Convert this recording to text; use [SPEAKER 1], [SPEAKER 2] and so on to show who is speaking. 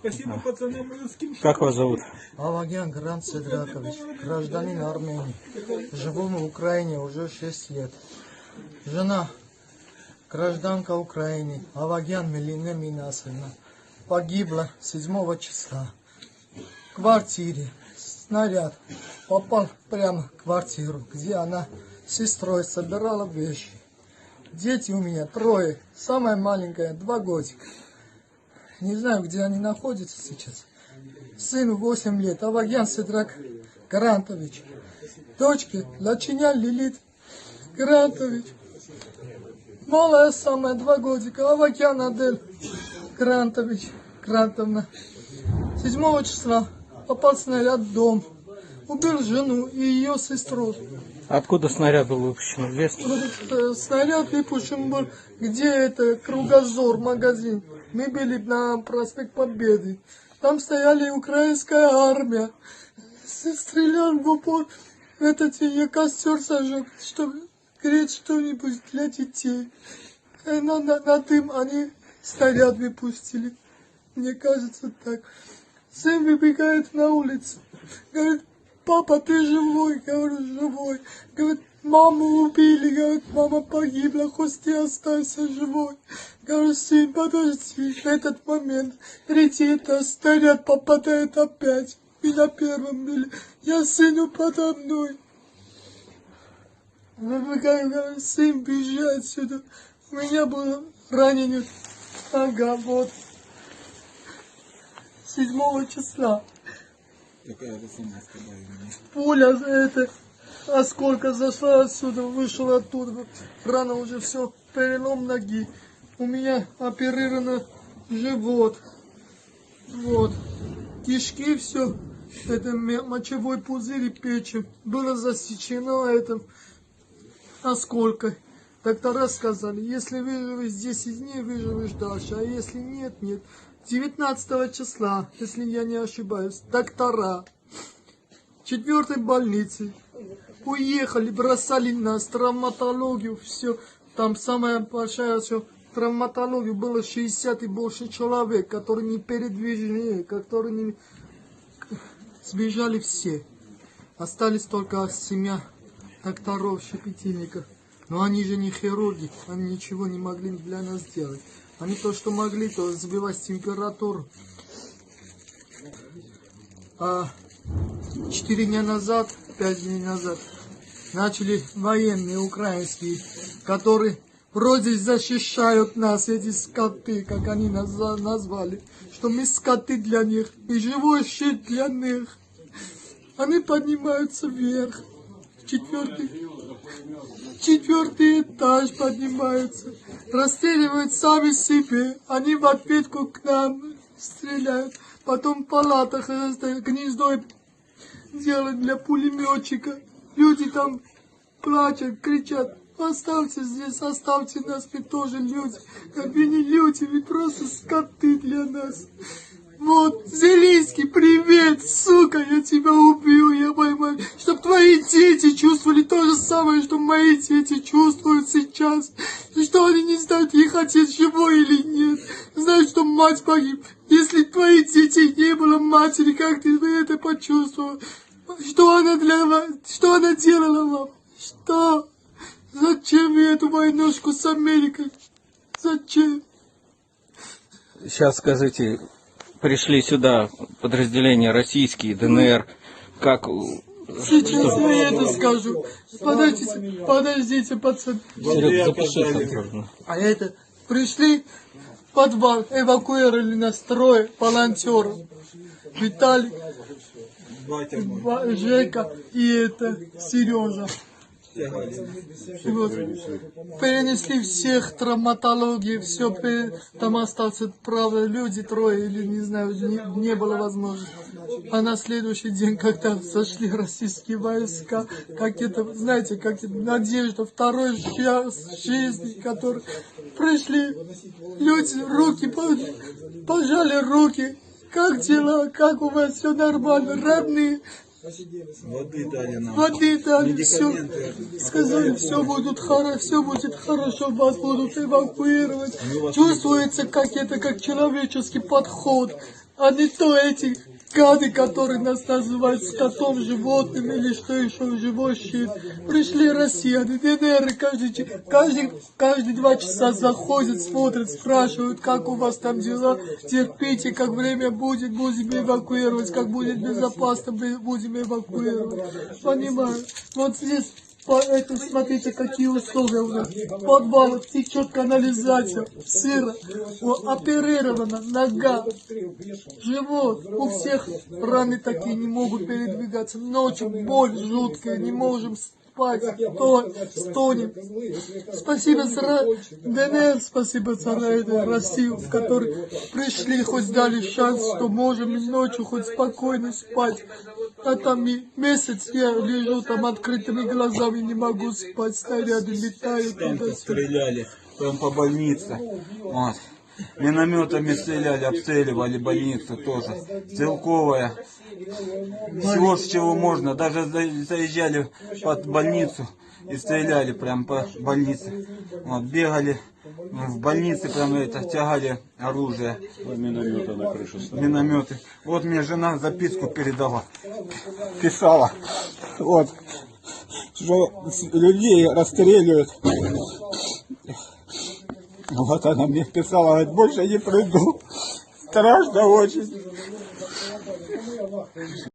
[SPEAKER 1] Спасибо пацанам русским.
[SPEAKER 2] Как вас зовут?
[SPEAKER 3] Авагян Грант Седракович, гражданин Армении. Живу на Украине уже 6 лет. Жена, гражданка Украины, Авагян Мелина Минасовна, погибла 7 числа. В квартире снаряд попал прямо в квартиру, где она с сестрой собирала вещи. Дети у меня 3, самая маленькая 2 годика. Не знаю, где они находятся сейчас. Сыну 8 лет, Авагян Седрак Грантович. Дочке Лачинян Лилит Грантович. Малая самая 2 годика, Авагян Адель Грантович, Грантовна. 7 числа попал снаряд в дом. Убил жену и ее сестру.
[SPEAKER 2] Откуда снаряд был выпущен? Известно?
[SPEAKER 3] Снаряд выпущен был, где это, Кругозор, магазин. Мы были на проспект Победы. Там стояли украинская армия. Стрелял в упор. Я костер сожег, чтобы греть что-нибудь для детей. И на дым они снаряд выпустили. Мне кажется так. Сын выбегает на улицу. Говорит: папа, ты живой? Говорю: живой. Говорит: маму убили. Говорит: мама погибла, хоть ты останься живой. Говорю: сын, подожди. В этот момент 3-й этаж, снаряд попадает опять. Меня первым били. Я сыну подо мной. Выбегаю, говорю: сын, бежи отсюда. У меня было ранение. Ага, вот. 7 числа. Пуля это, осколка зашла отсюда, вышел оттуда. Рана уже все, перелом ноги. У меня оперировано живот. Вот. Кишки все. Это мочевой пузырь и печень. Было засечено этим осколкой. Доктора сказали: если выживешь 10 дней, выживешь дальше. А если нет, нет. 19 числа, если я не ошибаюсь, доктора 4-й больницы уехали, бросали нас, травматологию, все. Там самая большая все, травматологию было 60 и больше человек, которые не передвижены, которые не... Сбежали все. Остались только семья докторов, щепетильников. Но они же не хирурги, они ничего не могли для нас сделать. Они то, что могли, то сбивать температуру. А 4 дня назад, 5 дней назад, начали военные украинские, которые вроде защищают нас, эти скоты, как они нас назвали, что мы скоты для них, и живой щит для них. Они поднимаются вверх, 4-й этаж поднимаются, расстреливают сами себе, они в ответку к нам стреляют, потом в палатах гнездо делают для пулеметчика, люди там плачут, кричат: оставьте здесь, оставьте нас, мы тоже люди, вы не люди, вы просто скоты для нас. Вот, Зелинский, привет, сука, я тебя убью, я поймаю, чтоб твои дети чувствовали то же самое, что мои дети чувствуют сейчас, что они не знают, их отец живой или нет, знают, что мать погиб. Если твоих детей не было матери, как ты это почувствовал? Что она для вас, что она делала вам? Что? Зачем вы эту войнушку с Америкой? Зачем?
[SPEAKER 2] Сейчас скажите, пришли сюда подразделения российские, ДНР, как...
[SPEAKER 3] Сейчас я это скажу. Подождите, пацаны.
[SPEAKER 2] Серега, запиши осторожно.
[SPEAKER 3] А это, пришли в подвал, эвакуировали нас 3 волонтера. Виталик, Жека и это, Сережа. Вот. Перенесли всех, травматологии, все, там остался, правда, люди 3 или не знаю, не было возможности. А на следующий день, когда сошли российские войска, как это, знаете, как это, надежда, второй жизни, которые пришли, люди, руки, пожали руки, как дела, как у вас, все нормально, родные.
[SPEAKER 1] Воды дали нам.
[SPEAKER 3] Воды дали, все. Сказали, все будет хорошо, вас будут эвакуировать. Чувствуется, как это, как человеческий подход. а не то эти гады, которые нас называют скотом, животным или что еще, живой щит. Пришли россияне, ДНР, и каждые 2 часа заходят, смотрят, спрашивают, как у вас там дела, терпите, как время будет, будем эвакуировать, как будет безопасно, будем эвакуировать. Понимаю. Вот здесь, это, смотрите, какие условия у нас. В подвалах течет канализация, сыро, оперирована нога, живот. У всех раны такие, не могут передвигаться. Ночью боль жуткая, не можем спать, стонем. Спасибо за ДНР, спасибо за Россию, в которой пришли, хоть дали шанс, что можем ночью хоть спокойно спать. А там месяц я лежу там открытыми глазами, не могу спать, снаряды летают.
[SPEAKER 1] Там стреляли, прям по больнице. Вот. Минометами стреляли, обстреливали больницу тоже. Стрелковая. Всего, с чего можно. Даже заезжали под больницу и стреляли прям по больнице. Вот, бегали в больнице, прям это, тягали оружие.
[SPEAKER 4] Минометы на крыше ставили.
[SPEAKER 1] Минометы. Вот мне жена записку передала. Писала. Вот. Что людей расстреливают. Вот она мне писала, говорит, больше не приду. Страшно очень.